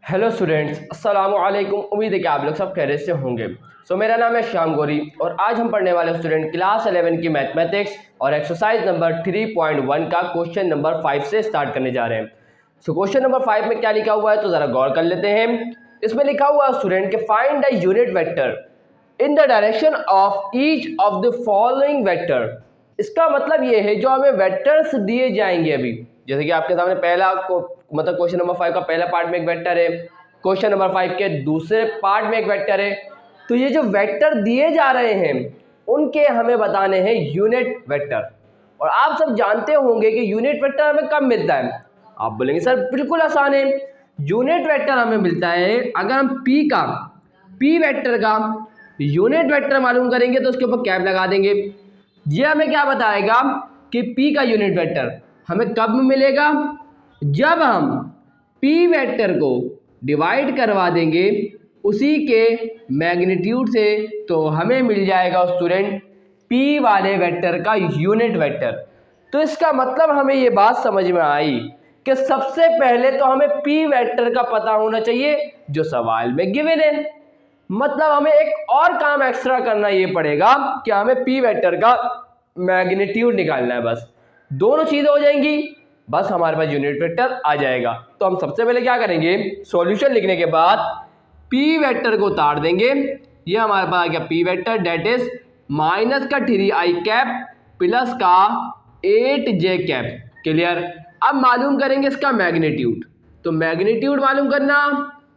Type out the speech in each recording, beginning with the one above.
Hello students, अस्सलाम वालेकुम। उम्मीद है कि आप लोग सब खैरियत से होंगे। मेरा नाम है श्याम गौरी और आज हम पढ़ने वाले स्टूडेंट क्लास 11 की मैथमेटिक्स और एक्सरसाइज नंबर 3.1 का क्वेश्चन नंबर 5 से स्टार्ट करने जा रहे हैं। क्वेश्चन नंबर 5 में क्या लिखा हुआ है तो ज़रा गौर कर लेते हैं। इसमें लिखा हुआ है स्टूडेंट के find the unit vector in the direction of each of the following vector. इसका मतलब ये है जो हमें वेक्टर्स दिए जाएंगे अभी, जैसे कि आपके सामने पहला मतलब क्वेश्चन नंबर 5 का पहला पार्ट में एक वेक्टर है, क्वेश्चन नंबर 5 के दूसरे पार्ट में एक वेक्टर है। तो ये जो वेक्टर दिए जा रहे हैं उनके हमें बताने हैं यूनिट वेक्टर। और आप सब जानते होंगे कि यूनिट वेक्टर हमें कब मिलता है। आप बोलेंगे सर बिल्कुल आसान है। यूनिट वेक्टर हमें मिलता है अगर हम पी वेक्टर का यूनिट वेक्टर मालूम करेंगे तो उसके ऊपर कैप लगा देंगे। ये हमें क्या बताएगा कि पी का यूनिट वेक्टर हमें कब मिलेगा, जब हम पी वेक्टर को डिवाइड करवा देंगे उसी के मैग्नीट्यूड से, तो हमें मिल जाएगा स्टूडेंट पी वाले वेक्टर का यूनिट वेक्टर। तो इसका मतलब हमें ये बात समझ में आई कि सबसे पहले तो हमें पी वेक्टर का पता होना चाहिए जो सवाल में गिवन है। मतलब हमें एक और काम एक्स्ट्रा करना ये पड़ेगा कि हमें पी वेक्टर का मैग्नीट्यूड निकालना है। बस दोनों चीजें हो जाएंगी, बस हमारे पास यूनिट वेक्टर आ जाएगा। तो हम सबसे पहले क्या करेंगे, सॉल्यूशन लिखने के बाद पी वेक्टर को उतार देंगे। ये हमारे पास आ गया P vector that is minus का 3i कैप प्लस का 8j कैप। क्लियर। अब मालूम करेंगे इसका मैग्नीट्यूड। तो मैग्नीट्यूड मालूम करना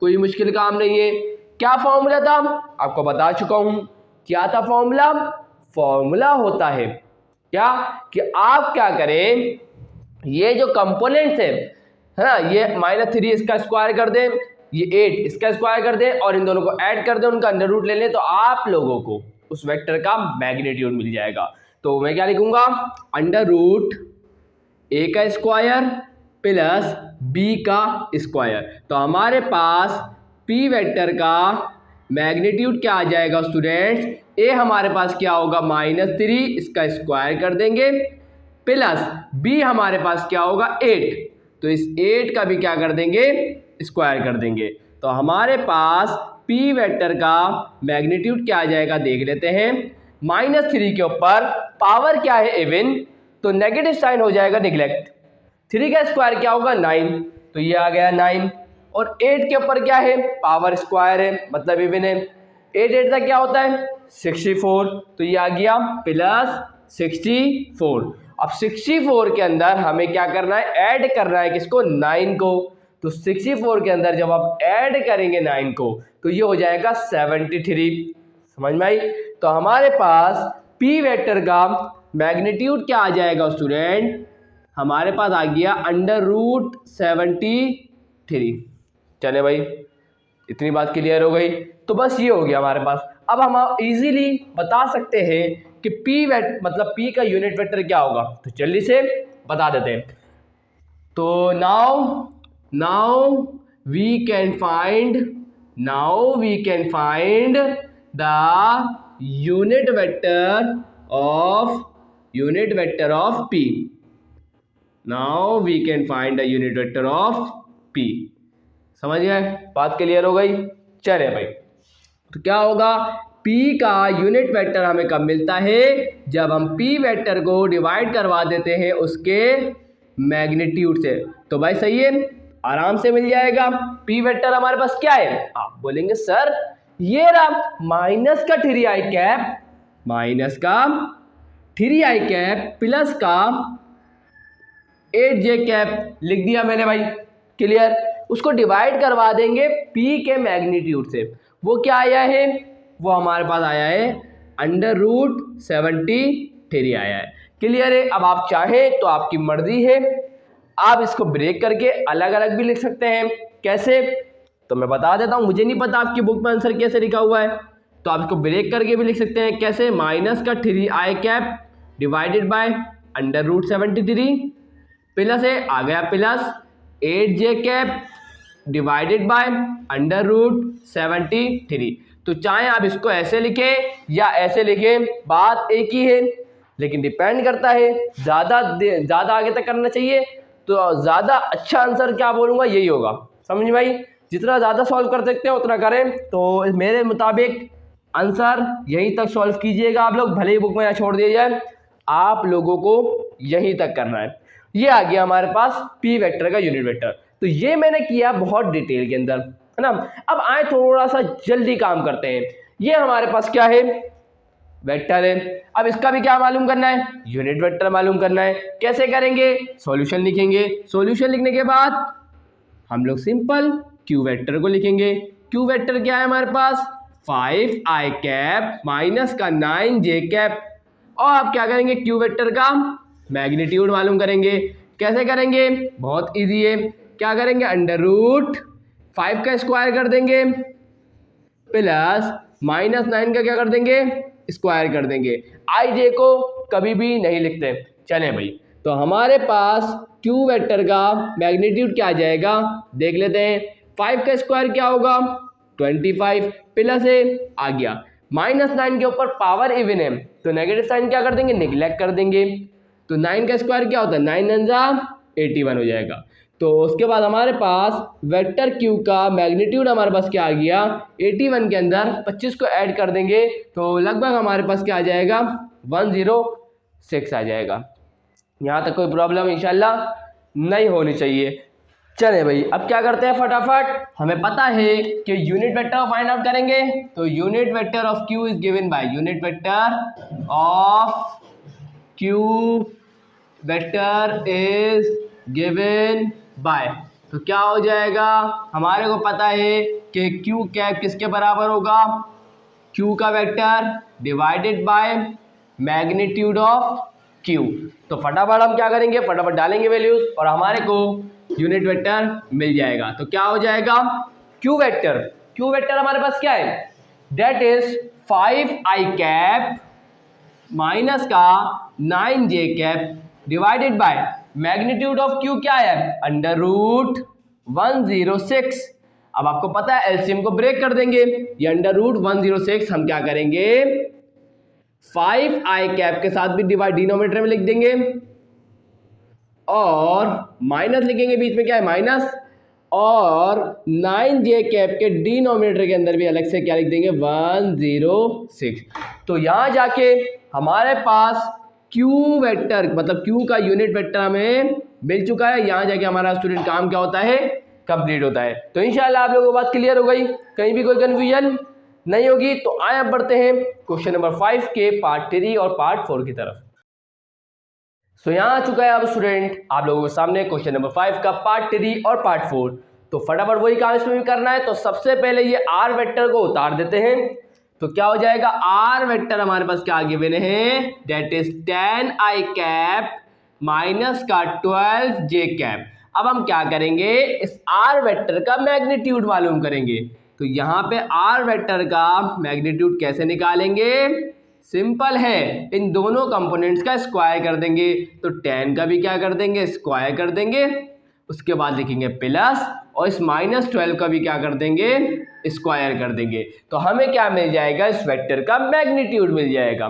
कोई मुश्किल काम नहीं है। क्या फॉर्मूला था आपको बता चुका हूं। क्या था फॉर्मूला? फॉर्मूला होता है क्या कि आप क्या करें, ये जो कंपोनेंट्स है ना, ये -3 इसका स्क्वायर कर दें, ये 8 इसका स्क्वायर कर दें और इन दोनों को ऐड कर दें, उनका अंडर रूट ले लें, तो आप लोगों को उस वेक्टर का मैग्नीट्यूड मिल जाएगा। तो मैं क्या लिखूंगा, अंडर रूट ए का स्क्वायर प्लस बी का स्क्वायर। तो हमारे पास पी वेक्टर का मैग्नीट्यूड क्या आ जाएगा स्टूडेंट्स, ए हमारे पास क्या होगा -3 इसका स्क्वायर कर देंगे प्लस बी हमारे पास क्या होगा 8, तो इस 8 का भी क्या कर देंगे, स्क्वायर कर देंगे। तो हमारे पास पी वेक्टर का मैग्नीट्यूड क्या आ जाएगा देख लेते हैं। -3 के ऊपर पावर क्या है इवन, तो नेगेटिव साइन हो जाएगा निगलेक्ट। 3 का स्क्वायर क्या होगा 9, तो ये आ गया 9। और 8 के ऊपर क्या है, पावर स्क्वायर है मतलब इवन है। 8 का क्या होता है 64, तो ये आ गया प्लस 64। अब 64 के अंदर हमें क्या करना है, ऐड करना है किसको, 9 को। तो 64 के अंदर जब आप ऐड करेंगे 9 को तो ये हो जाएगा 73। समझ में आई। तो हमारे पास पी वेक्टर का मैग्नीट्यूड क्या आ जाएगा स्टूडेंट, हमारे पास आ गया अंडर रूट 73। चले भाई, इतनी बात क्लियर हो गई। तो बस ये हो गया हमारे पास। अब हम इजीली बता सकते हैं कि पी मतलब पी का यूनिट वेक्टर क्या होगा, तो जल्दी से बता देते हैं। तो now we can find the unit vector of P. Now we can find the unit vector of P. समझ गए, बात क्लियर हो गई। चले भाई, तो क्या होगा, पी का यूनिट वेक्टर हमें कब मिलता है, जब हम पी वेक्टर को डिवाइड करवा देते हैं उसके मैग्नीट्यूड से। तो भाई सही है, आराम से मिल जाएगा। पी वेक्टर हमारे पास क्या है, आप बोलेंगे सर ये रहा माइनस का 3i कैप प्लस का 8j कैप लिख दिया मैंने भाई। क्लियर। उसको डिवाइड करवा देंगे पी के मैग्नीट्यूड से। वो क्या आया है, वो हमारे पास आया है अंडर रूट 73 आया है। क्लियर है। अब आप चाहें तो आपकी मर्जी है, आप इसको ब्रेक करके अलग अलग भी लिख सकते हैं। कैसे, तो मैं बता देता हूं, मुझे नहीं पता आपकी बुक में आंसर कैसे लिखा हुआ है, तो आप इसको ब्रेक करके भी लिख सकते हैं। कैसे, माइनस का 3i cap divided by under root 73 plus है आ गया plus 8j cap divided by under root 73। तो चाहे आप इसको ऐसे लिखें या ऐसे लिखें, बात एक ही है, लेकिन डिपेंड करता है। ज़्यादा आगे तक करना चाहिए तो ज़्यादा अच्छा आंसर क्या बोलूँगा यही होगा। समझ भाई। जितना ज़्यादा सॉल्व कर सकते हैं उतना करें। तो मेरे मुताबिक आंसर यहीं तक सॉल्व कीजिएगा आप लोग, भले ही बुक में यहाँ छोड़ दिया जाए, आप लोगों को यहीं तक करना है। ये आ गया हमारे पास पी वेक्टर का यूनिट वेक्टर। तो ये मैंने किया बहुत डिटेल के अंदर, है ना। अब आए थोड़ा सा जल्दी काम करते हैं। ये हमारे पास क्या है, वेक्टर है। अब इसका भी क्या मालूम करना है, यूनिट वेक्टर मालूम करना है। कैसे करेंगे, सॉल्यूशन लिखेंगे। सॉल्यूशन लिखने के बाद हम लोग सिंपल क्यू वेक्टर को लिखेंगे। क्यू वेक्टर क्या है हमारे पास, 5i कैप माइनस का 9j कैप। और आप क्या करेंगे, क्यू वेक्टर का मैग्नीट्यूड मालूम करेंगे। कैसे करेंगे, बहुत इजी है। क्या करेंगे, अंडर रूट 5 का स्क्वायर कर देंगे प्लस माइनस 9 का क्या कर देंगे, स्क्वायर कर देंगे। आई जे को कभी भी नहीं लिखते। चले भाई, तो हमारे पास क्यू वेक्टर का मैग्नीट्यूड क्या आ जाएगा, देख लेते हैं। 5 का स्क्वायर क्या होगा, 25 प्लस है आ गया, माइनस 9 के ऊपर पावर इवन है तो नेगेटिव साइन क्या कर देंगे, निगलेक्ट कर देंगे। तो 9 का स्क्वायर क्या होता है, 9 9 जा 81 हो जाएगा। तो उसके बाद हमारे पास वेक्टर क्यू का मैग्नीट्यूड हमारे पास क्या आ गया, 81 के अंदर 25 को ऐड कर देंगे तो लगभग हमारे पास क्या आ जाएगा, 106 आ जाएगा। यहाँ तक कोई प्रॉब्लम इंशाल्लाह नहीं होनी चाहिए। चले भाई, अब क्या करते हैं फटाफट, हमें पता है कि यूनिट वेक्टर फाइंड आउट करेंगे। तो unit vector of Q is given bye, unit vector of Q vector is given by, तो क्या हो जाएगा, हमारे को पता है कि क्यू कैप किसके बराबर होगा, क्यू का vector divided by magnitude of Q. तो फटाफट हम क्या करेंगे, फटाफट डालेंगे वैल्यूज और हमारे को यूनिट वेक्टर मिल जाएगा। तो क्या हो जाएगा, क्यू वेक्टर हमारे पास क्या है, date is 5i cap minus का 9j cap divided by magnitude of Q क्या है, अंडर रूट 106। अब आपको पता है एलसीएम को ब्रेक कर देंगे, ये अंडर रूट 106 हम क्या करेंगे, 5i कैप के साथ भी डिवाइड डिनोमिनेटर में लिख देंगे और माइनस लिखेंगे, बीच में क्या है माइनस, और 9j कैप के डिनोमिनेटर के अंदर भी अलग से क्या लिख देंगे, 106। तो यहां जाके हमारे पास क्यू वेक्टर मतलब क्यू का यूनिट वेक्टर हमें मिल चुका है। यहां जाके हमारा स्टूडेंट काम क्या होता है, कंप्लीट होता है। तो इंशाल्लाह आप लोगों को बात क्लियर हो गई, कहीं भी कोई कंफ्यूजन नहीं होगी। तो आए अब बढ़ते हैं क्वेश्चन नंबर 5 के पार्ट 3 और पार्ट 4 की तरफ। सो यहाँ आ चुका है अब स्टूडेंट आप लोगों के सामने क्वेश्चन नंबर 5 का पार्ट 3 और पार्ट 4। तो फटाफट वही काम इसमें भी करना है। तो सबसे पहले ये आर वेक्टर को उतार देते हैं। तो क्या हो जाएगा, आर वेक्टर हमारे पास क्या गिवन है, date is 10i cap minus का 12j कैप। अब हम क्या करेंगे, इस आर वेक्टर का मैग्नीट्यूड मालूम करेंगे। तो यहाँ पे आर वेक्टर का मैग्नीट्यूड कैसे निकालेंगे, सिंपल है, इन दोनों कंपोनेंट्स का स्क्वायर कर देंगे। तो 10 का भी क्या कर देंगे, स्क्वायर कर देंगे, उसके बाद लिखेंगे प्लस, और इस -12 का भी क्या कर देंगे, स्क्वायर कर देंगे। तो हमें क्या मिल जाएगा, इस वेक्टर का मैग्नीट्यूड मिल जाएगा।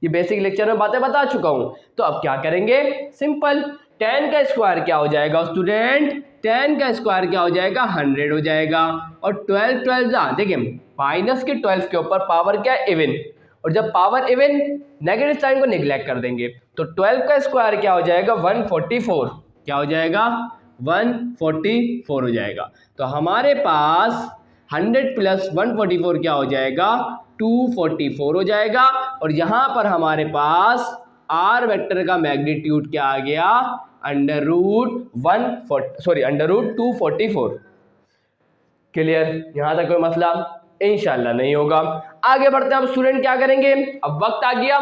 ये बेसिक लेक्चर में बातें बता चुका हूं। तो अब क्या करेंगे, सिंपल 10 का स्क्वायर क्या हो जाएगा स्टूडेंट, 10 का स्क्वायर क्या हो जाएगा, 100 हो जाएगा। और 12 देखिए माइनस के 12 के ऊपर पावर क्या है, इवन, और जब पावर इवन नेगेटिव साइन को निगलेक्ट कर देंगे। तो 12 का स्क्वायर क्या हो जाएगा, 144, क्या हो जाएगा, 144 हो जाएगा। तो हमारे पास 100 प्लस 144 क्या हो जाएगा, 244 हो जाएगा। और यहाँ पर हमारे पास आर वेक्टर का मैग्नीट्यूड क्या आ गया, अंडर रूट 244। क्लियर, यहाँ तक कोई मसला इंशाल्लाह नहीं होगा। आगे बढ़ते हैं। अब स्टूडेंट क्या करेंगे, अब वक्त आ गया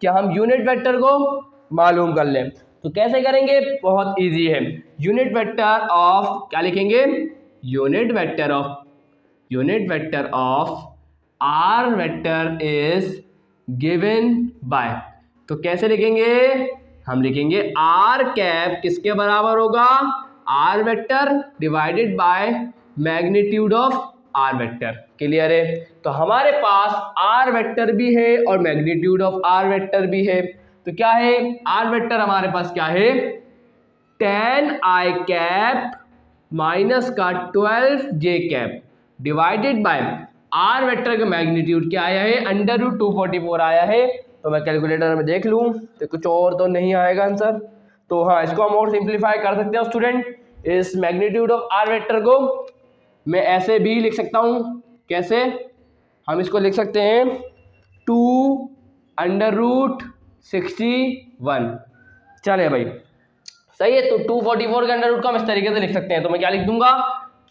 कि हम यूनिट वेक्टर को मालूम कर लें। तो कैसे करेंगे, बहुत इजी है। यूनिट वेक्टर ऑफ क्या लिखेंगे, unit vector of R vector is given by. तो कैसे लिखेंगे, हम लिखेंगे आर कैप किसके बराबर होगा, R vector divided by magnitude of R vector. Clear है। तो हमारे पास आर वेक्टर भी है और मैग्नीट्यूड ऑफ आर वेक्टर भी है। तो क्या है, आर वेक्टर हमारे पास क्या है, 10i कैप माइनस का 12j divided by R vector का मैग्नीट्यूड क्या आया है, अंडर रूट 244 आया है। तो मैं कैलकुलेटर में देख लूँ तो कुछ और तो नहीं आएगा आंसर। तो हाँ, इसको हम और सिंप्लीफाई कर सकते हैं स्टूडेंट। इस मैग्नीट्यूड ऑफ आर वेक्टर को मैं ऐसे भी लिख सकता हूँ। कैसे? हम इसको लिख सकते हैं 2√61। चले भाई, सही है। तो 244 के अंडर रूट को हम इस तरीके से लिख सकते हैं। तो मैं क्या लिख दूंगा,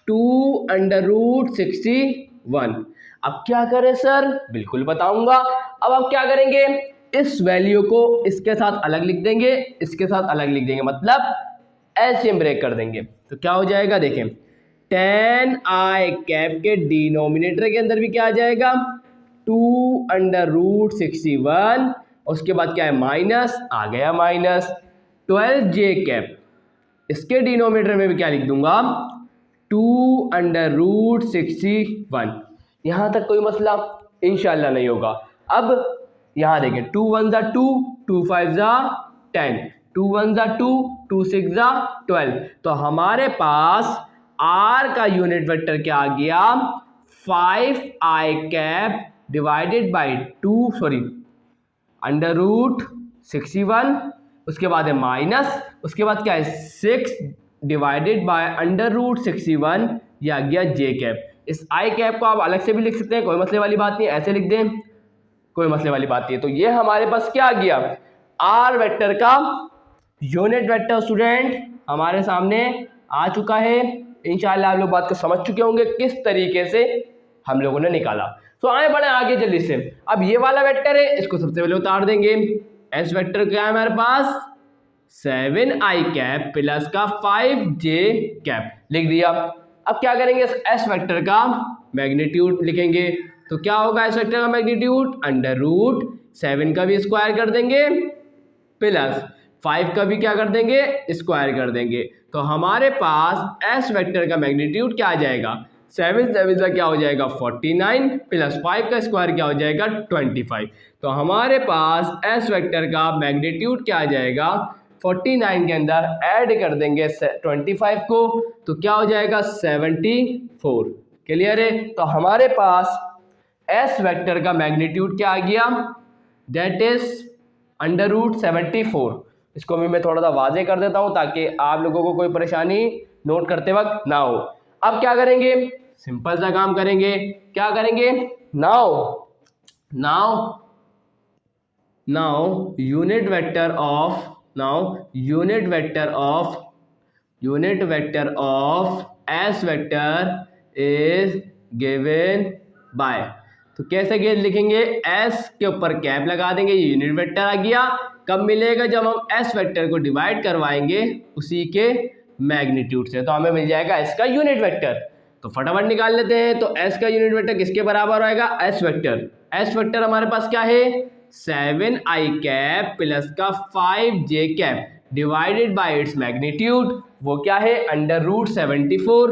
2√61। अब क्या करें सर? बिल्कुल बताऊंगा। अब आप क्या करेंगे, इस वैल्यू को इसके साथ अलग लिख देंगे, इसके साथ अलग लिख देंगे, मतलब एलसीएम ब्रेक कर देंगे। तो क्या हो जाएगा, देखें 10i के डिनोमिनेटर के अंदर भी क्या आ जाएगा, 2√61। उसके बाद क्या है, माइनस आ गया, माइनस 12j इसके डिनोमिनेटर में भी क्या लिख दूंगा, 2√61। यहां तक कोई मसला इंशाल्लाह नहीं होगा। अब यहां देखें 2 1 ज़ा 2, 2 5 ज़ा 10, 2 1 ज़ा 2, 2 6 ज़ा 12। तो हमारे पास आर का यूनिट वेक्टर क्या आ गया, 5i डिवाइडेड बाई 2√61। उसके बाद है माइनस, उसके बाद क्या है 6 डिवाइडेड बाय √61, ये आ गया j। इस i को आप अलग से भी लिख सकते हैं, कोई मसले वाली बात नहीं, ऐसे लिख दें, कोई मसले वाली बात नहीं है। तो ये हमारे पास क्या आ गया, आर वेक्टर का यूनिट वेक्टर स्टूडेंट हमारे सामने आ चुका है। इंशाल्लाह आप लोग बात को समझ चुके होंगे किस तरीके से हम लोगों ने निकाला। तो आए बढ़े आगे जल्दी से। अब ये वाला वेक्टर है, इसको सबसे पहले उतार देंगे। एस वेक्टर क्या है हमारे पास, 7i प्लस का 5j लिख दिया। अब क्या करेंगे, एस वेक्टर का मैग्नीट्यूड लिखेंगे। तो क्या होगा एस वेक्टर का मैग्नीट्यूड, √7 का भी स्क्वायर कर देंगे प्लस 5 का भी क्या कर देंगे, स्क्वायर कर देंगे। तो हमारे पास एस वेक्टर का मैग्नीट्यूड क्या आ जाएगा, 7 7 का क्या हो जाएगा 49 प्लस 5 का स्क्वायर क्या हो जाएगा 25। तो हमारे पास एस वेक्टर का मैग्नीट्यूड क्या आ जाएगा, 49 के अंदर ऐड कर देंगे 25 को, तो क्या हो जाएगा 74। क्लियर है? तो हमारे पास एस वेक्टर का मैग्नीट्यूड क्या आ गया, दैट इज √74। इसको भी मैं थोड़ा सा वाजे कर देता हूं ताकि आप लोगों को कोई परेशानी नोट करते वक्त ना हो। अब क्या करेंगे, सिंपल सा काम करेंगे। क्या करेंगे, now unit vector of S vector is given by. तो कैसे लिखेंगे, एस के ऊपर कैप लगा देंगे, ये यूनिट वेक्टर आ गया। कब मिलेगा, जब हम एस वेक्टर को डिवाइड करवाएंगे उसी के मैग्नीट्यूड से, तो हमें मिल जाएगा एस का यूनिट वेक्टर। तो फटाफट निकाल लेते हैं। तो एस का यूनिट वेक्टर किसके बराबर आएगा, एस वेक्टर हमारे पास क्या है, 7i प्लस का 5j divided by its magnitude, वो क्या है √74।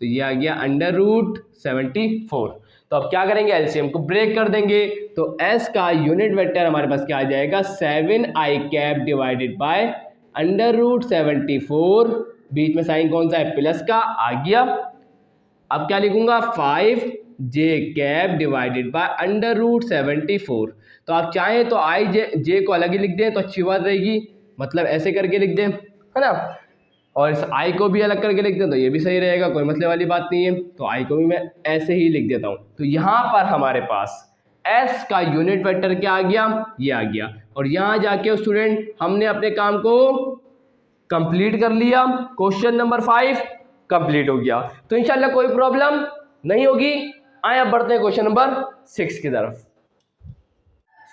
तो ये आ गया √74। तो अब क्या करेंगे, एलसीएम को ब्रेक कर देंगे। तो एस का यूनिट वेक्टर हमारे पास क्या आ जाएगा, 7i डिवाइडेड बाय √74, बीच में साइन कौन सा है, प्लस का आ गया। अब क्या लिखूंगा, 5j डिवाइडेड बाय √74। तो आप चाहें तो आई जे को अलग ही लिख दें तो अच्छी बात रहेगी, मतलब ऐसे करके लिख दें, है ना। और इस आई को भी अलग करके लिख दें तो ये भी सही रहेगा, कोई मसले वाली बात नहीं है। तो आई को भी मैं ऐसे ही लिख देता हूँ। तो यहाँ पर हमारे पास एस का यूनिट वेक्टर क्या आ गया, ये आ गया। और यहाँ जाके स्टूडेंट हमने अपने काम को कंप्लीट कर लिया। क्वेश्चन नंबर 5 कंप्लीट हो गया। तो इंशाल्लाह कोई प्रॉब्लम नहीं होगी। आए अब बढ़ते हैं क्वेश्चन नंबर 6 की तरफ।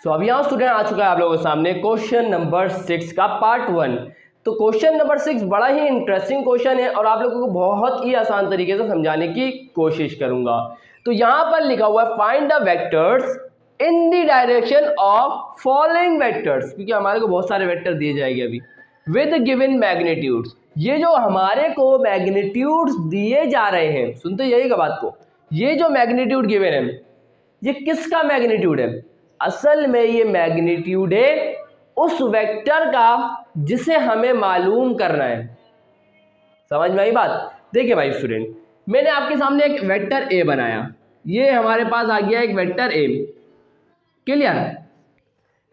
सो अब यहाँ स्टूडेंट आ चुका है आप लोगों के सामने क्वेश्चन नंबर 6 का पार्ट 1। तो क्वेश्चन नंबर 6 बड़ा ही इंटरेस्टिंग क्वेश्चन है और आप लोगों को बहुत ही आसान तरीके से समझाने की कोशिश करूंगा। तो यहाँ पर लिखा हुआ है find the vectors in the direction of following vectors, क्योंकि हमारे को बहुत सारे वेक्टर दिए जाएंगे अभी, विद गिवन मैग्नीट्यूड्स। ये जो हमारे को मैग्नीट्यूड्स दिए जा रहे हैं, सुनते जाइएगा बात को, ये जो मैग्नीट्यूड गिवन है ये किसका मैग्नीट्यूड है, असल में ये मैग्नीट्यूड है उस वेक्टर का जिसे हमें मालूम करना है। समझ में आई बात। देखिए भाई स्टूडेंट, मैंने आपके सामने एक वेक्टर ए बनाया, ये हमारे पास आ गया एक वेक्टर ए, क्लियर।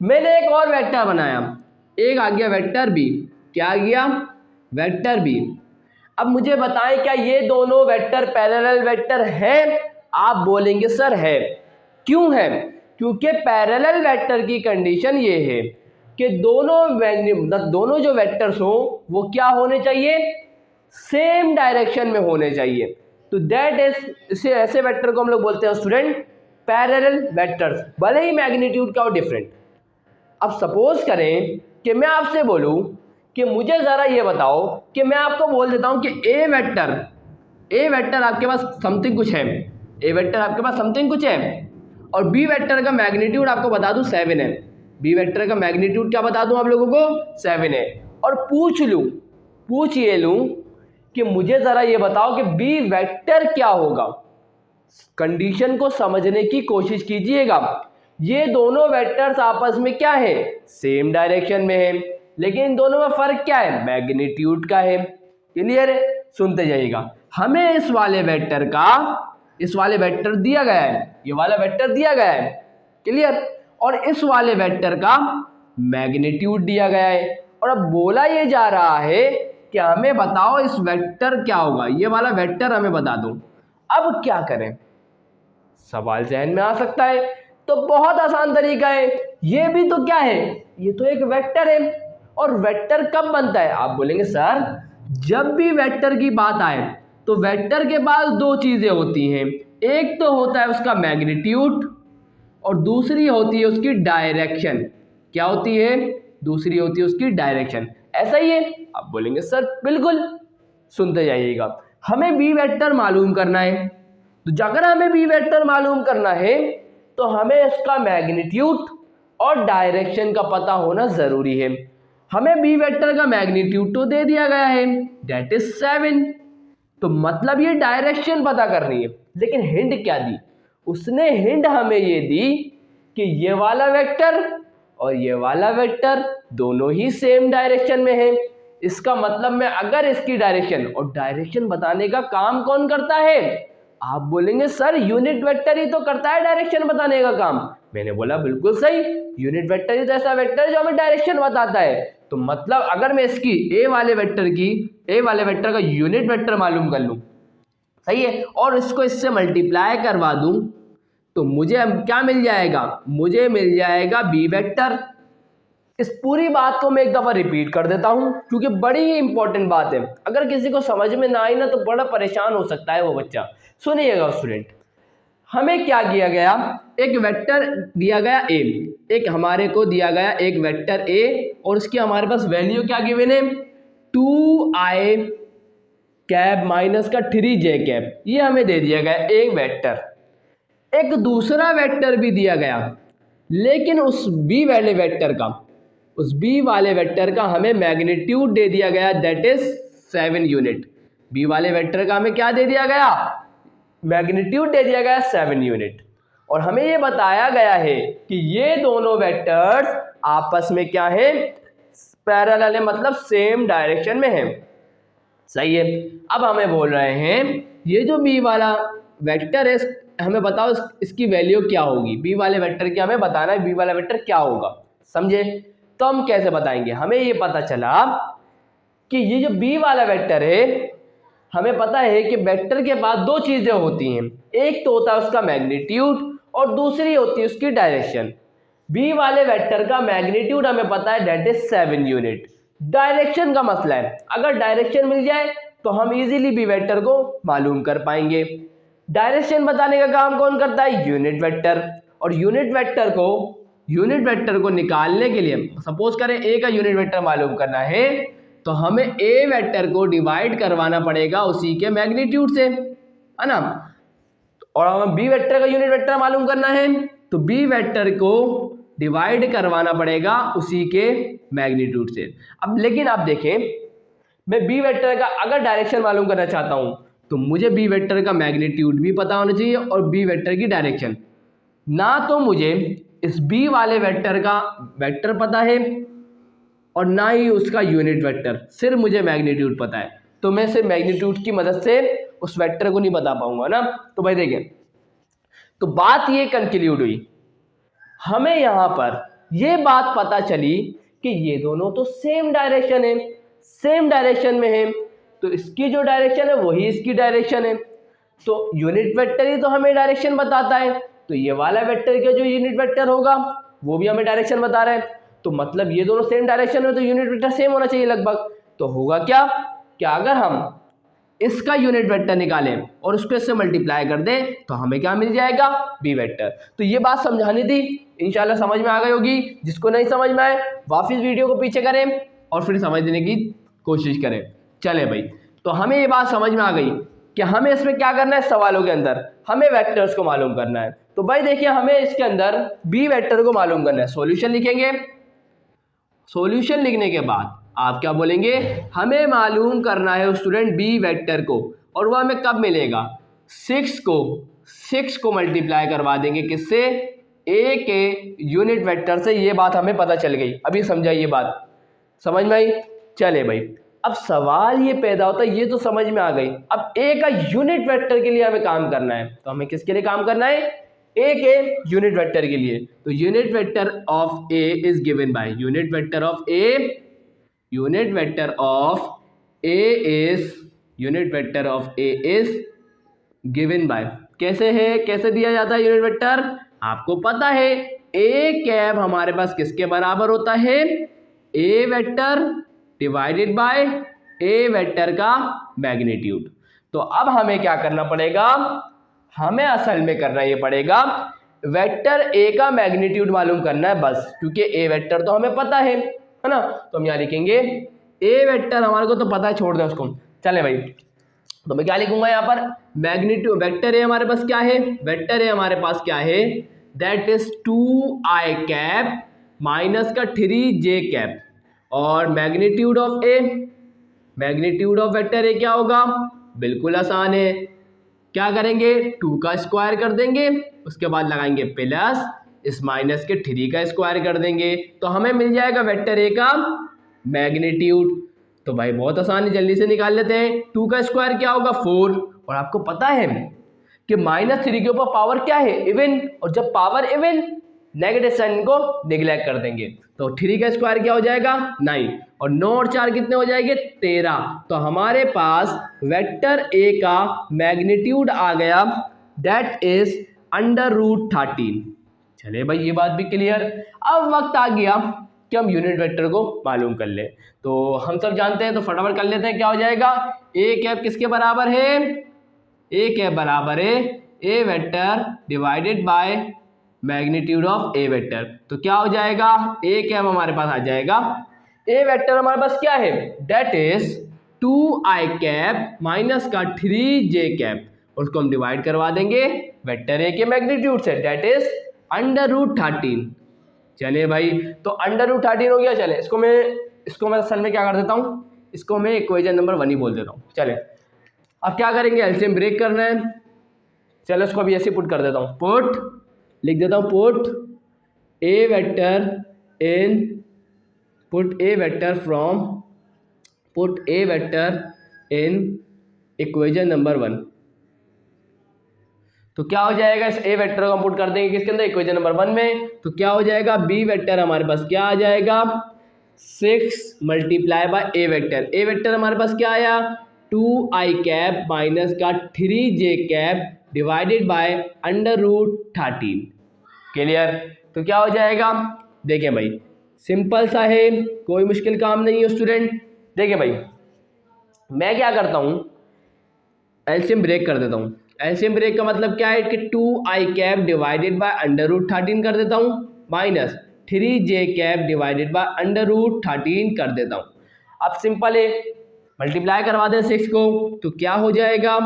मैंने एक और वेक्टर बनाया, एक आ गया वेक्टर बी, क्या आ गया, वेक्टर बी। अब मुझे बताएं क्या ये दोनों वेक्टर पैरेलल वेक्टर हैं? आप बोलेंगे सर है। क्यों है? क्योंकि पैरेलल वेक्टर की कंडीशन ये है कि दोनों जो वेक्टर्स हो वो क्या होने चाहिए, सेम डायरेक्शन में होने चाहिए। तो दैट इज, इसे ऐसे वेक्टर को हम लोग बोलते हैं स्टूडेंट पैरेलल वेक्टर्स, भले ही मैग्नीट्यूड का हो डिफरेंट। अब सपोज करें कि मैं आपसे बोलूं कि मुझे ज़रा ये बताओ कि मैं आपको बोल देता हूं कि ए वेक्टर आपके पास समथिंग कुछ है, ए वेक्टर आपके पास समथिंग कुछ है, और बी वेक्टर का मैग्नीट्यूड आपको बता दूं 7 है। बी वेक्टर का मैग्नीट्यूड क्या बता दूं आप लोगों को, 7 है। और पूछ ये लूं कि मुझे ज़रा ये बताओ कि बी वेक्टर क्या होगा। कंडीशन को समझने की कोशिश कीजिएगा। ये दोनों वेक्टर्स आपस में क्या है, सेम डायरेक्शन में है, लेकिन इन दोनों में फर्क क्या है, मैग्नीट्यूड का है। क्लियर है? सुनते जाइएगा। हमें इस वाले वेक्टर दिया गया है, ये वाला वेक्टर दिया गया है, क्लियर, और इस वाले वेक्टर का मैग्नीट्यूड दिया गया है। और अब बोला ये जा रहा है कि हमें बताओ इस वेक्टर क्या होगा, ये वाला वेक्टर हमें बता दो। अब क्या करें, सवाल जहन में आ सकता है। तो बहुत आसान तरीका है, ये भी तो क्या है, ये तो एक वेक्टर है। और वेक्टर कब बनता है, आप बोलेंगे सर जब भी वेक्टर की बात आए तो वेक्टर के पास दो चीजें होती हैं, एक तो होता है उसका मैग्नीट्यूड और दूसरी होती है उसकी डायरेक्शन। क्या होती है, दूसरी होती है उसकी डायरेक्शन। ऐसा ही है? आप बोलेंगे सर बिल्कुल। सुनते जाइएगा। हमें बी वेक्टर मालूम करना है, तो अगर हमें बी वेक्टर मालूम करना है तो हमें इसका मैग्नीट्यूड और डायरेक्शन का पता होना जरूरी है। हमें बी वेक्टर का मैग्नीट्यूड तो दे दिया गया है, दैट इज 7, तो मतलब ये डायरेक्शन पता करनी है। लेकिन हिंट क्या दी, उसने हिंट हमें ये दी कि ये वाला वेक्टर और ये वाला वेक्टर दोनों ही सेम डायरेक्शन में है। इसका मतलब मैं अगर इसकी डायरेक्शन और डायरेक्शन बताने का काम कौन करता है, आप बोलेंगे सर यूनिट वेक्टर ही तो करता है डायरेक्शन बताने का काम। मैंने बोला बिल्कुल सही, यूनिट वेक्टर ही तो ऐसा वेक्टर है जो हमें डायरेक्शन बताता है। तो मतलब अगर मैं इसकी ए वाले वेक्टर का यूनिट वेक्टर मालूम कर लूं, सही है, और इसको इससे मल्टीप्लाई करवा दूं, तो मुझे क्या मिल जाएगा, मुझे मिल जाएगा बी वेक्टर। इस पूरी बात को मैं एक दफ़ा रिपीट कर देता हूं क्योंकि बड़ी ही इंपॉर्टेंट बात है। अगर किसी को समझ में ना आई ना तो बड़ा परेशान हो सकता है वो बच्चा। सुनिएगा स्टूडेंट, हमें क्या किया गया, एक वेक्टर दिया गया ए, एक हमारे को दिया गया एक वेक्टर ए, और उसकी हमारे पास वैल्यू क्या गिवन है, 2i कैप माइनस का 3j कैप, ये हमें दे दिया गया एक वेक्टर। एक दूसरा वेक्टर भी दिया गया, लेकिन उस बी वाले वेक्टर का हमें मैग्नीट्यूड दे दिया गया, दैट इज 7 यूनिट। बी वाले वेक्टर का हमें क्या दे दिया गया, मैग्नीट्यूड दे दिया गया 7 यूनिट। और हमें ये बताया गया है कि ये दोनों वेक्टर्स आपस में क्या है, पैरेलल है, मतलब सेम डायरेक्शन में है। सही है। अब हमें बोल रहे हैं ये जो बी वाला वेक्टर है, हमें बताओ इसकी वैल्यू क्या होगी। बी वाले वेक्टर की हमें बताना है बी वाला वेक्टर क्या होगा, समझे। तो हम कैसे बताएंगे, हमें ये पता चला कि ये जो बी वाला वेक्टर है, हमें पता है कि वेक्टर के पास दो चीजें होती हैं, एक तो होता है उसका मैग्नीट्यूड और दूसरी होती है उसकी डायरेक्शन। बी वाले वेक्टर का मैग्नीट्यूड हमें पता है, दैट इज 7 यूनिट। डायरेक्शन का मसला है, अगर डायरेक्शन मिल जाए तो हम इजीली बी वेक्टर को मालूम कर पाएंगे। डायरेक्शन बताने का काम कौन करता है, यूनिट वेक्टर। और यूनिट वेक्टर को निकालने के लिए, सपोज करें ए का यूनिट वेक्टर मालूम करना है तो हमें ए वेक्टर को डिवाइड करवाना पड़ेगा उसी के मैग्नीट्यूड से, है ना। और हमें बी वेक्टर का यूनिट वेक्टर मालूम करना है तो बी वेक्टर को डिवाइड करवाना पड़ेगा उसी के मैग्नीट्यूड से। अब लेकिन आप देखें, मैं बी वेक्टर का अगर डायरेक्शन मालूम करना चाहता हूं तो मुझे बी वेक्टर का मैग्नीट्यूड भी पता होना चाहिए और बी वेक्टर की डायरेक्शन। ना तो मुझे इस बी वाले वेक्टर का वेक्टर पता है और ना ही उसका यूनिट वेक्टर, सिर्फ मुझे मैग्नीट्यूड पता है। तो मैं सिर्फ मैग्नीट्यूड की मदद से उस वेक्टर को नहीं बता पाऊंगा ना। तो भाई देखिए, तो बात ये कंक्लूड हुई, हमें यहाँ पर ये बात पता चली कि ये दोनों तो सेम डायरेक्शन है, सेम डायरेक्शन में है, तो इसकी जो डायरेक्शन है वही इसकी डायरेक्शन है। तो यूनिट वेक्टर ही तो हमें डायरेक्शन बताता है, तो ये वाला वेक्टर का जो यूनिट वेक्टर होगा वो भी हमें डायरेक्शन बता रहा है। तो मतलब ये दोनों सेम डायरेक्शन में, तो यूनिट वेक्टर सेम होना चाहिए लगभग। तो होगा क्या, क्या अगर हम इसका यूनिट वेक्टर निकालें और उसको इससे मल्टीप्लाई कर दें तो हमें क्या मिल जाएगा, बी वेक्टर। तो ये बात समझानी थी, इंशाल्लाह समझ में आ गई होगी। जिसको नहीं समझ में आए वापस वीडियो को पीछे करें और फिर समझने की कोशिश करें। चले भाई, तो हमें ये बात समझ में आ गई कि हमें इसमें क्या करना है, सवालों के अंदर हमें वेक्टर्स को मालूम करना है। तो भाई देखिए, हमें इसके अंदर बी वेक्टर को मालूम करना है। सॉल्यूशन लिखेंगे, सॉल्यूशन लिखने के बाद आप क्या बोलेंगे, हमें मालूम करना है स्टूडेंट बी वेक्टर को, और वह हमें कब मिलेगा, 6 को मल्टीप्लाई करवा देंगे किससे, ए के यूनिट वेक्टर से। ये बात हमें पता चल गई, अभी समझाइए बात, समझ में आई। चले भाई, अब सवाल ये पैदा होता है, ये तो समझ में आ गई, अब ए का यूनिट वेक्टर के लिए हमें काम करना है। तो हमें किसके लिए काम करना है, ए के यूनिट वेक्टर के लिए। तो unit vector of A is given bye, unit vector of A is given bye, कैसे है, कैसे दिया जाता है यूनिट वेक्टर, आपको पता है ए कैप हमारे पास किसके बराबर होता है, A vector divided by A vector का मैग्नीट्यूड। तो अब हमें क्या करना पड़ेगा, हमें असल में करना ये पड़ेगा वेक्टर ए का मैग्नीट्यूड मालूम करना है बस, क्योंकि ए वेक्टर तो हमें पता है ना। तो हम यहाँ लिखेंगे ए वेक्टर हमारे को तो पता है, छोड़ दें उसको। चले भाई, तो मैं क्या लिखूंगा यहाँ पर, मैग्नीट्यूड वेक्टर ए हमारे पास क्या है, वेक्टर ए हमारे पास क्या है, that is 2i cap minus का 3j कैप, और magnitude of A, magnitude of vector A क्या होगा, बिल्कुल आसान है, क्या करेंगे 2 का स्क्वायर कर देंगे, उसके बाद लगाएंगे प्लस इस माइनस के 3 का स्क्वायर कर देंगे, तो हमें मिल जाएगा वेक्टर ए का मैग्नीट्यूड। तो भाई बहुत आसान है, जल्दी से निकाल लेते हैं। 2 का स्क्वायर क्या होगा 4, और आपको पता है कि -3 के ऊपर पावर क्या है, इवन, और जब पावर इवन नेगेटिव साइन को निगलेक्ट कर देंगे, तो 3 का स्क्वायर क्या हो जाएगा 9, और 9 और 4 कितने हो जाएंगे 13। तो हमारे पास वेक्टर ए का मैग्नीट्यूड आ गया, दैट इज √13। चले भाई, ये बात भी क्लियर। अब वक्त आ गया कि हम यूनिट वेक्टर को मालूम कर ले। तो हम सब जानते हैं, तो फटाफट कर लेते हैं। क्या हो जाएगा, ए कैप किसके बराबर है, ए कैप बराबर है A vector divided by magnitude of A vector. तो क्या हो जाएगा, ए कैप हमारे पास आ जाएगा, ए वेक्टर हमारे पास क्या है, that is 2i cap minus का 3j कैप, उसको हम डिवाइड करवा देंगे वेक्टर ए के मैग्नीट्यूड से, दैट इज √13। चलिए भाई, तो √13 हो गया। चले इसको मैं असल में क्या कर देता हूँ, इसको मैं इक्वेशन नंबर 1 ही बोल देता हूँ। चले अब क्या करेंगे, एलसीएम ब्रेक करना है। चलो इसको अभी ऐसे पुट कर देता हूँ, पुट लिख देता हूँ, put A vector in equation number 1। तो क्या हो जाएगा, इस ए वेक्टर को हम पुट कर देंगे किसके अंदर, इक्वेशन नंबर 1 में। तो क्या हो जाएगा, बी वेक्टर हमारे पास क्या आ जाएगा, 6 multiply by A vector. A vector हमारे पास क्या आया, 2i कैप माइनस का 3j cap divided bye √13। Clear. तो क्या हो जाएगा, देखें भाई सिंपल सा है, कोई मुश्किल काम नहीं है स्टूडेंट। देखें भाई, मैं क्या करता हूँ, एलसीएम ब्रेक कर देता हूँ। एलसीएम ब्रेक का मतलब क्या है कि 2i कैप डिवाइडेड बाय √13 कर देता हूँ, minus 3j cap divided bye √13 कर देता हूँ। अब सिंपल है, मल्टीप्लाई करवा दें 6 को, तो क्या हो जाएगा,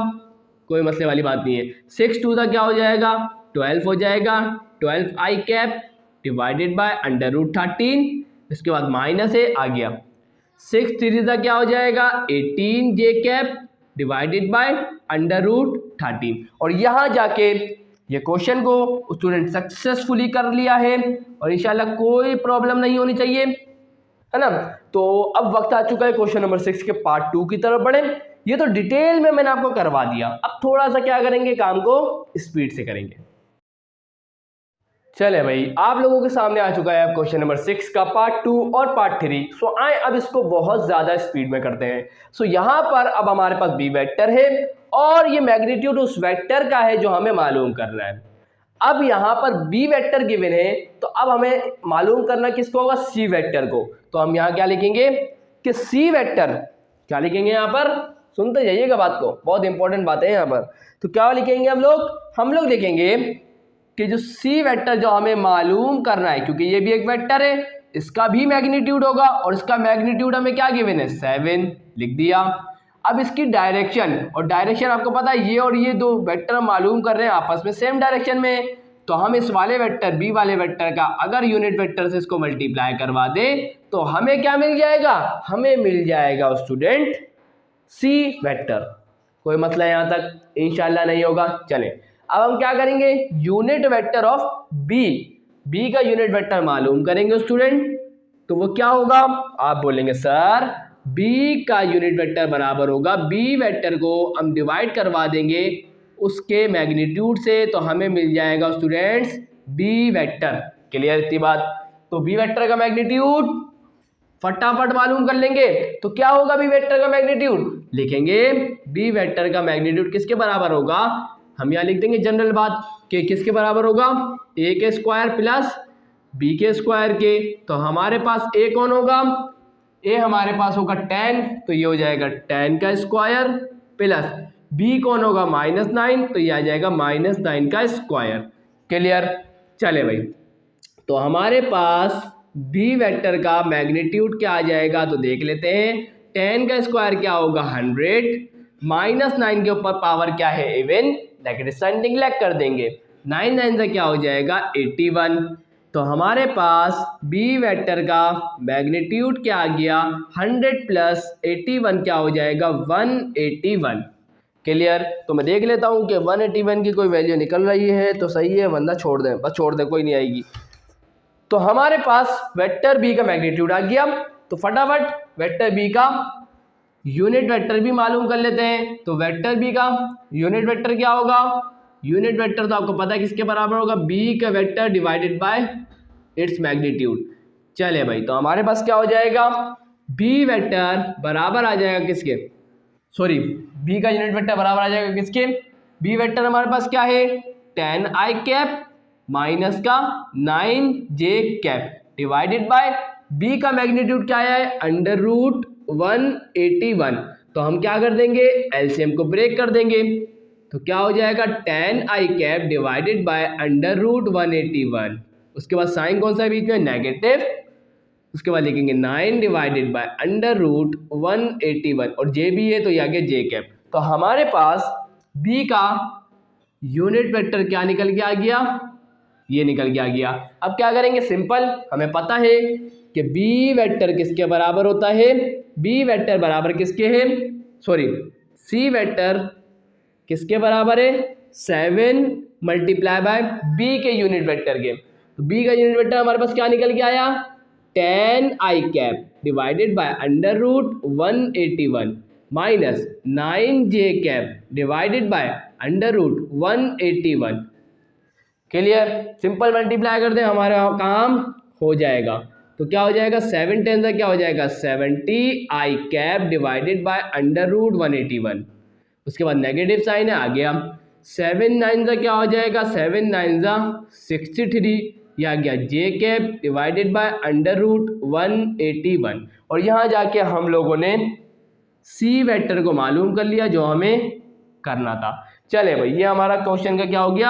कोई मसले वाली बात नहीं है। 6 2 का क्या हो जाएगा 12 हो जाएगा, 12i कैप डिवाइडेड बाय √13, इसके बाद माइनस है आ गया। 6 3 का क्या हो जाएगा 18j कैप डिवाइडेड बाय √13। और यहाँ जाके ये क्वेश्चन को स्टूडेंट सक्सेसफुली कर लिया है, और इंशाल्लाह कोई प्रॉब्लम नहीं होनी चाहिए। है ना। तो अब वक्त आ चुका है क्वेश्चन नंबर 6 के पार्ट 2 की तरफ बढ़े। ये तो डिटेल में मैंने आपको करवा दिया, अब थोड़ा सा क्या करेंगे, काम को स्पीड से करेंगे। चले भाई, आप लोगों के सामने आ चुका है क्वेश्चन नंबर 6 का पार्ट 2 और पार्ट 3। सो आए अब इसको बहुत ज़्यादा स्पीड में करते हैं। सो यहाँ पर अब हमारे पास बी वेक्टर है और ये मैग्नीट्यूड उस वेक्टर का है जो हमें मालूम करना है। अब यहाँ पर बी वेक्टर गिवन है, तो अब हमें मालूम करना किसको होगा, सी वेक्टर को। तो हम यहाँ क्या लिखेंगे कि सी वेक्टर, क्या लिखेंगे यहाँ पर, सुनते जाइएगा बात को, बहुत इंपॉर्टेंट बात है यहाँ पर। तो क्या लिखेंगे हम लोग लिखेंगे कि जो सी वेक्टर जो हमें मालूम करना है, क्योंकि ये भी एक वेक्टर है, इसका भी मैग्नीट्यूड होगा और इसका मैग्नीट्यूड हमें क्या गिवन है, 7 लिख दिया। अब इसकी डायरेक्शन, और डायरेक्शन आपको पता है ये और ये दो वेक्टर मालूम कर रहे हैं आपस में सेम डायरेक्शन में, तो हम इस वाले वेक्टर बी वाले वेक्टर का अगर यूनिट वेक्टर से इसको मल्टीप्लाई करवा दें तो हमें क्या मिल जाएगा, हमें मिल जाएगा स्टूडेंट सी वेक्टर। कोई मसला यहाँ तक इंशाल्लाह नहीं होगा। चले अब हम क्या करेंगे, यूनिट वेक्टर ऑफ बी का यूनिट वेक्टर मालूम करेंगे स्टूडेंट। तो वो क्या होगा, आप बोलेंगे सर बी का यूनिट वेक्टर बराबर होगा, बी वेक्टर को हम डिवाइड करवा देंगे उसके मैग्नीट्यूड से, तो हमें मिल जाएगा स्टूडेंट्स बी वेक्टर। क्लियर इतनी बात। तो बी वेक्टर का मैग्नीट्यूड फटाफट मालूम कर लेंगे। तो क्या होगा बी वेक्टर का मैग्नीट्यूड, लिखेंगे बी वेक्टर का मैग्नीट्यूड किसके बराबर होगा, हम यहाँ लिख देंगे जनरल बात कि किसके बराबर होगा, ए के स्क्वायर प्लस बी के स्क्वायर के। तो हमारे पास ए कौन होगा, ए हमारे पास होगा 10, तो ये हो जाएगा 10 का स्क्वायर, प्लस बी कौन होगा -9, तो ये आ जाएगा -9 का स्क्वायर। क्लियर। चले भाई, तो हमारे पास बी वेक्टर का मैग्नीट्यूड क्या आ जाएगा, तो देख लेते हैं। 10 का स्क्वायर क्या होगा 100, -9 के ऊपर पावर क्या है इवन, नेगेटिव साइन निगलेक्ट कर देंगे, 9 से क्या हो जाएगा 81। तो हमारे पास बी वेक्टर का मैग्नीट्यूड क्या आ गया 100 प्लस 81 क्या हो जाएगा 181। क्लियर। तो मैं देख लेता हूँ कि 181 की कोई वैल्यू निकल रही है तो सही है, वरना छोड़ दें, बस छोड़ दें, कोई नहीं आएगी। तो हमारे पास वेक्टर बी का मैग्नीट्यूड आ गया। तो फटाफट वेक्टर बी का यूनिट वेक्टर भी मालूम कर लेते हैं। तो वेक्टर बी का यूनिट वेक्टर क्या होगा, यूनिट वेक्टर तो आपको पता है किसके बराबर होगा, बी का vector divided bye its magnitude. चले भाई, तो हमारे पास क्या हो जाएगा, बी वेक्टर बराबर आ जाएगा किसके, सॉरी बी का यूनिट वेक्टर बराबर आ जाएगा किसके, बी वेक्टर हमारे पास क्या है 10i कैप माइनस का 9j cap divided by B का मैग्नीट्यूड क्या है √181। तो हम क्या कर देंगे, एलसीएम को ब्रेक कर देंगे। तो क्या हो जाएगा 10i कैप डिवाइडेड बाय √181, उसके बाद साइन कौन सा है बीच में, नेगेटिव, उसके बाद लिखेंगे 9 डिवाइडेड बाय √181 और जे भी है तो ये आ गया जे कैप। तो हमारे पास बी का यूनिट वेक्टर क्या निकल के आ गया, ये निकल के आ गया। अब क्या करेंगे, सिंपल, हमें पता है कि बी वेक्टर किसके बराबर होता है, बी वेक्टर बराबर किसके है, सॉरी सी वेक्टर किसके बराबर है 7 मल्टीप्लाई बाय बी के यूनिट वेक्टर के। तो बी का यूनिट वेक्टर हमारे पास क्या निकल के आया 10i cap divided bye √181 minus 9j cap divided bye √181। Clear. Simple multiply कर दें, हमारा काम हो जाएगा। तो क्या हो जाएगा 7 10 क्या हो जाएगा 70i कैप डिवाइडेड बाय √181, उसके बाद नेगेटिव साइन है आ गया, 7 9 क्या हो जाएगा 7 9 63, यह आ गया जे कैप डिवाइडेड बाय √181। और यहाँ जाके हम लोगों ने सी वेक्टर को मालूम कर लिया जो हमें करना था। चले भाई, ये हमारा क्वेश्चन का क्या हो गया,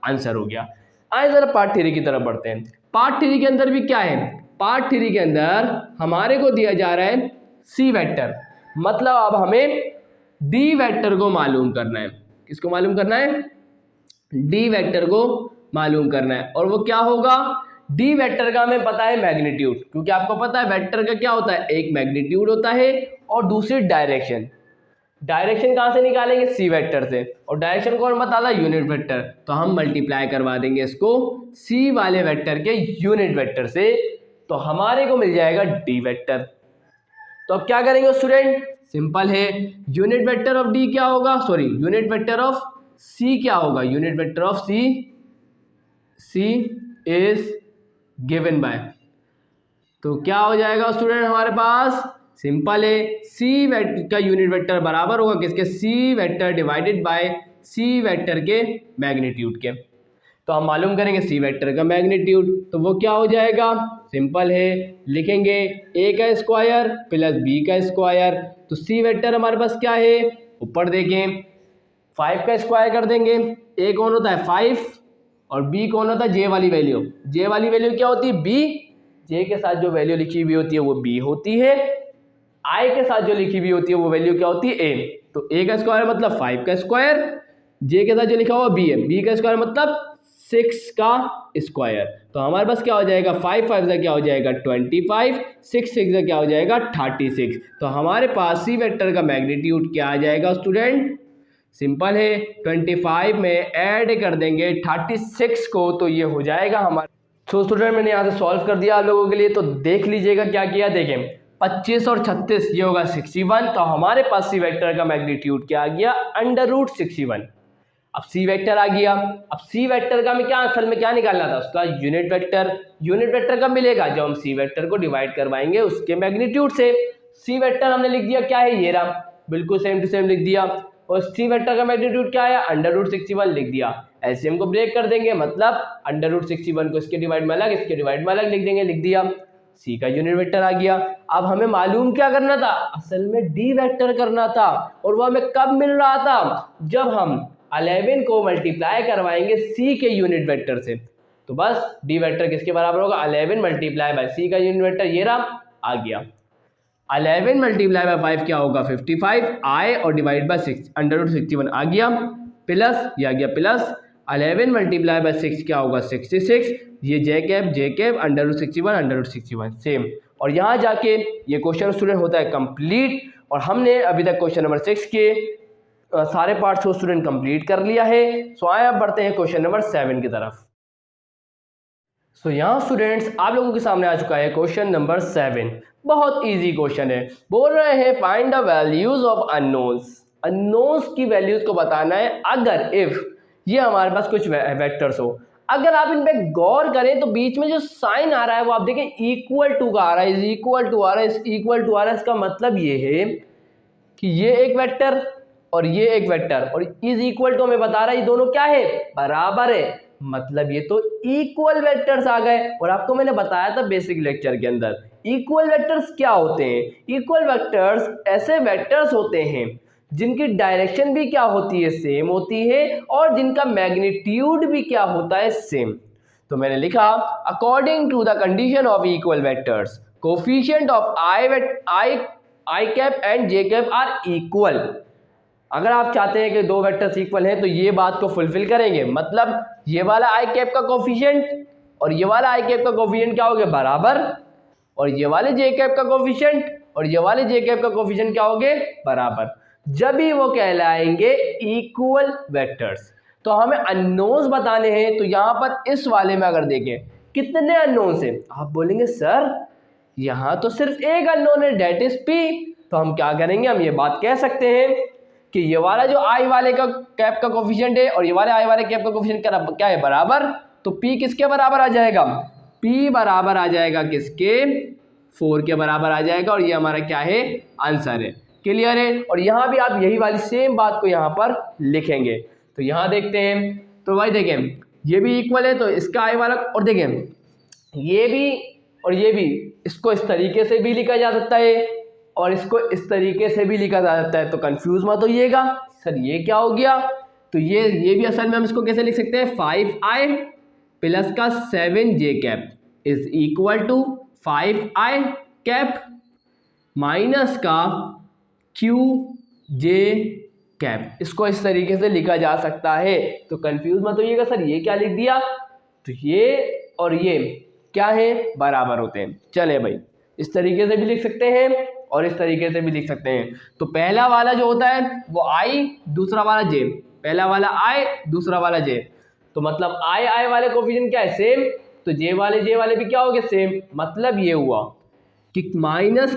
आंसर हो गया। आए जरा पार्ट 3 की तरफ बढ़ते हैं। पार्ट 3 के अंदर भी क्या है, पार्ट 3 के अंदर हमारे को दिया जा रहा है सी वेक्टर, मतलब अब हमें डी वेक्टर को मालूम करना है। किसको मालूम करना है, डी वेक्टर को मालूम करना है। और वो क्या होगा, डी वेक्टर का हमें पता है मैग्नीट्यूड, क्योंकि आपको पता है वेक्टर का क्या होता है, एक मैग्नीट्यूड होता है और दूसरी डायरेक्शन। डायरेक्शन कहाँ से निकालेंगे, सी वेक्टर से, और डायरेक्शन कौन बताता है, यूनिट वेक्टर। तो हम मल्टीप्लाई करवा देंगे इसको सी वाले वेक्टर के यूनिट वेक्टर से। तो हमारे को मिल जाएगा डी वेक्टर। तो अब क्या करेंगे स्टूडेंट, सिंपल है, यूनिट वेक्टर ऑफ डी क्या होगा, sorry unit vector of C क्या होगा, unit vector of C is given by, तो क्या हो जाएगा स्टूडेंट हमारे पास, सिंपल है, सी वेक्टर का यूनिट वेक्टर बराबर होगा किसके, C vector divided by C vector के मैग्नीट्यूड के। तो हम मालूम करेंगे सी वेक्टर का मैग्नीट्यूड, तो वो क्या हो जाएगा, सिंपल है, लिखेंगे ए का स्क्वायर प्लस बी का स्क्वायर। तो सी वेक्टर हमारे पास क्या है, ऊपर देखें 5 का स्क्वायर कर देंगे, ए कौन होता है 5 और बी कौन होता है जे वाली वैल्यू, जे वाली वैल्यू क्या होती है बी, जे के साथ जो वैल्यू लिखी हुई होती है वो बी होती है, आई के साथ जो लिखी हुई होती है वो वैल्यू क्या होती है ए। तो ए का स्क्वायर मतलब 5 का स्क्वायर, जे के साथ जो लिखा हुआ बी है, बी का स्क्वायर मतलब 6 का स्क्वायर। तो हमारे पास क्या हो जाएगा, 5 5 से क्या हो जाएगा 25, 6 6 से क्या हो जाएगा 36। तो हमारे पास सी वेक्टर का मैग्नीट्यूड क्या आ जाएगा स्टूडेंट, सिंपल है, 25 में ऐड कर देंगे 36 को, तो ये हो जाएगा हमारा। तो स्टूडेंट मैंने यहाँ से सॉल्व कर दिया आप लोगों के लिए, तो देख लीजिएगा क्या किया, देखें 25 और 36 ये होगा 61। तो हमारे पास सी वेक्टर का मैग्नीट्यूड क्या आ गया, √61। अब सी वेक्टर आ गया, अब सी वेक्टर का हमें क्या असल में क्या निकालना था, उसका यूनिट वेक्टर। यूनिट वेक्टर कब मिलेगा, जब हम सी वेक्टर को डिवाइड करवाएंगे उसके मैग्नीट्यूड से। सी वेक्टर हमने लिख दिया क्या है, ये रहा, बिल्कुल सेम टू सेम लिख दिया, और सी वेक्टर का मैग्नीट्यूड क्या है, √61 लिख दिया। एलसीएम को ब्रेक कर देंगे, मतलब √61 को इसके डिवाइड में अलग, इसके डिवाइड में अलग लिख देंगे, लिख दिया, सी का यूनिट वेक्टर आ गया। अब हमें मालूम क्या करना था, असल में डी वेक्टर करना था, और वो हमें कब मिल रहा था, जब हम 11 को मल्टीप्लाई करवाएंगे सी के यूनिट वेक्टर से। तो बस डी वेक्टर किसके बराबर होगा, 11 मल्टीप्लाई बाय सी का यूनिट वेक्टर ये रहा, आ गया। 11 मल्टीप्लाई बाय 5 क्या होगा 55, आई और डिवाइड बाय 6 √61 आ गया, प्लस ये आ गया प्लस 11 मल्टीप्लाई बाय 6 क्या होगा 66, ये जे कैप √61 सेम। और यहाँ जाके ये क्वेश्चन स्टूडेंट होता है कंप्लीट, और हमने अभी तक क्वेश्चन नंबर 6 के सारे पार्ट्स को स्टूडेंट कंप्लीट कर लिया है। सो आए अब बढ़ते हैं क्वेश्चन नंबर 7 की तरफ। सो यहाँ स्टूडेंट्स आप लोगों के सामने आ चुका है क्वेश्चन नंबर 7। बहुत इजी क्वेश्चन है, बोल रहे हैं find the values of unknowns. Unknowns की वैल्यूज को बताना है अगर इफ ये हमारे पास कुछ वेक्टर्स हो। अगर आप इन पे गौर करें तो बीच में जो साइन आ रहा है वो आप देखें इक्वल टू का आ रहा है, इज इक्वल टू आ रहा है, इक्वल टू आ रहा है। इसका मतलब ये है कि ये एक वेक्टर और ये एक वेक्टर, और इज इक्वल टू हमें बता रहा है ये दोनों क्या है, बराबर है, मतलब ये तो इक्वल वेक्टर्स आ गए। और आपको मैंने बताया था बेसिक लेक्चर के अंदर इक्वल वेक्टर्स क्या होते हैं। इक्वल वेक्टर्स ऐसे वेक्टर्स होते हैं जिनकी डायरेक्शन भी क्या होती है, सेम होती है, और जिनका मैग्नीट्यूड भी क्या होता है, सेम। तो मैंने लिखा according to the condition of equal vectors coefficient of I cap and J cap are equal. अगर आप चाहते हैं कि दो वेक्टर्स इक्वल हैं तो ये बात को फुलफिल करेंगे, मतलब ये वाला आई कैप का कोफिशिएंट और ये वाला आई कैप का कोफिशिएंट क्या हो गया, बराबर, और ये वाले जे कैप का कोफिशिएंट और ये वाले जे कैप का कोफिशिएंट क्या हो गए, बराबर, जब भी वो कहलाएंगे इक्वल वेक्टर्स। तो हमें अननोन्स बताने हैं, तो यहाँ पर इस वाले में अगर देखें कितने अननोन्स हैं, आप बोलेंगे सर यहाँ तो सिर्फ एक अननोन है, डेट इज पी। तो हम क्या करेंगे, हम ये बात कह सकते हैं कि ये वाला जो आई वाले का कैप का कोफिशिएंट है और ये वाले आई वाले कैप का कोफिशिएंट क्या है, बराबर। तो पी किसके बराबर आ जाएगा, पी बराबर आ जाएगा किसके, 4 के बराबर आ जाएगा, और ये हमारा क्या है, आंसर है। क्लियर है। और यहाँ भी आप यही वाली सेम बात को यहाँ पर लिखेंगे। तो यहाँ देखते हैं, तो भाई देखें ये भी इक्वल है, तो इसका आई वाला, और देखें ये भी और ये भी, इसको इस तरीके से भी लिखा जा सकता है और इसको इस तरीके से भी लिखा जा सकता है। तो कंफ्यूज मत होइएगा सर ये क्या हो गया। तो ये भी असल में हम इसको कैसे लिख सकते हैं, 5i प्लस का 7j cap is equal to 5i cap minus का qj कैप। इसको इस तरीके से लिखा जा सकता है। तो कंफ्यूज मत होइएगा सर ये क्या लिख दिया, तो ये और ये क्या है, बराबर होते हैं। चले भाई इस तरीके से भी लिख सकते हैं और इस तरीके से भी लिख सकते हैं। तो पहला वाला जो होता है वो i, दूसरा वाला j, पहला वाला i दूसरा वाला j, तो मतलब आई वाले कोफिशिएंट क्या है, सेम। तो जे वाले भी क्या हो गए सेम। मतलब ये हुआ कि माइनस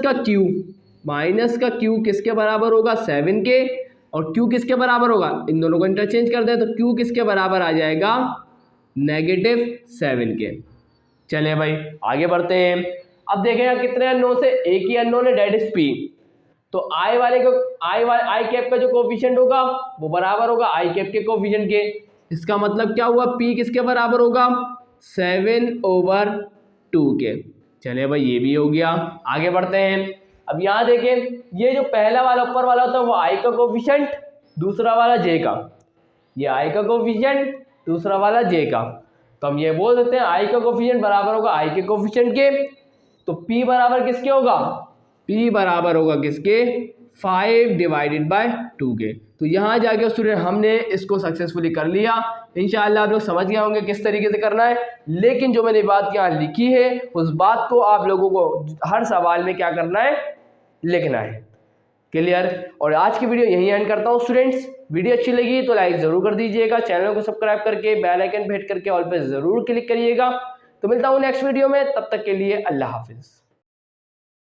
का क्यू किसके बराबर होगा 7 के, और क्यू किसके बराबर होगा, इन दोनों को इंटरचेंज कर दें तो क्यू किसके बराबर आ जाएगा -7 के। चलिए भाई आगे बढ़ते हैं। अब देखें यहाँ कितने अननोन से, एक ही अननोन है डेट इज पी। तो आई कैप का जो कोफिशिएंट होगा वो बराबर होगा आई कैप के कोफिशिएंट के। इसका मतलब क्या हुआ, पी किसके बराबर होगा 7/2 के। चलिए भाई ये भी हो गया। आगे बढ़ते हैं। अब यहाँ देखें ये जो पहला वाला ऊपर वाला होता है वो आई का कोफिशिएंट, दूसरा वाला जे का। ये आई का कोफिशिएंट, दूसरा वाला जे का। तो हम ये बोल सकते हैं आई का कोफिशिएंट बराबर होगा आई के कोफिशिएंट के। तो पी बराबर किसके होगा, पी बराबर होगा किसके 5/2 के। तो यहाँ जाके स्टूडेंट हमने इसको सक्सेसफुली कर लिया। इंशाअल्लाह आप लोग समझ गए होंगे किस तरीके से करना है। लेकिन जो मैंने बात यहाँ लिखी है उस बात को आप लोगों को हर सवाल में क्या करना है, लिखना है। क्लियर। और आज की वीडियो यहीं एंड करता हूँ स्टूडेंट्स। वीडियो अच्छी लगी तो लाइक ज़रूर कर दीजिएगा, चैनल को सब्सक्राइब करके बेल आइकन पे हिट करके ऑल पे ज़रूर क्लिक करिएगा। तो मिलता हूँ नेक्स्ट वीडियो में, तब तक के लिए अल्लाह हाफिज़।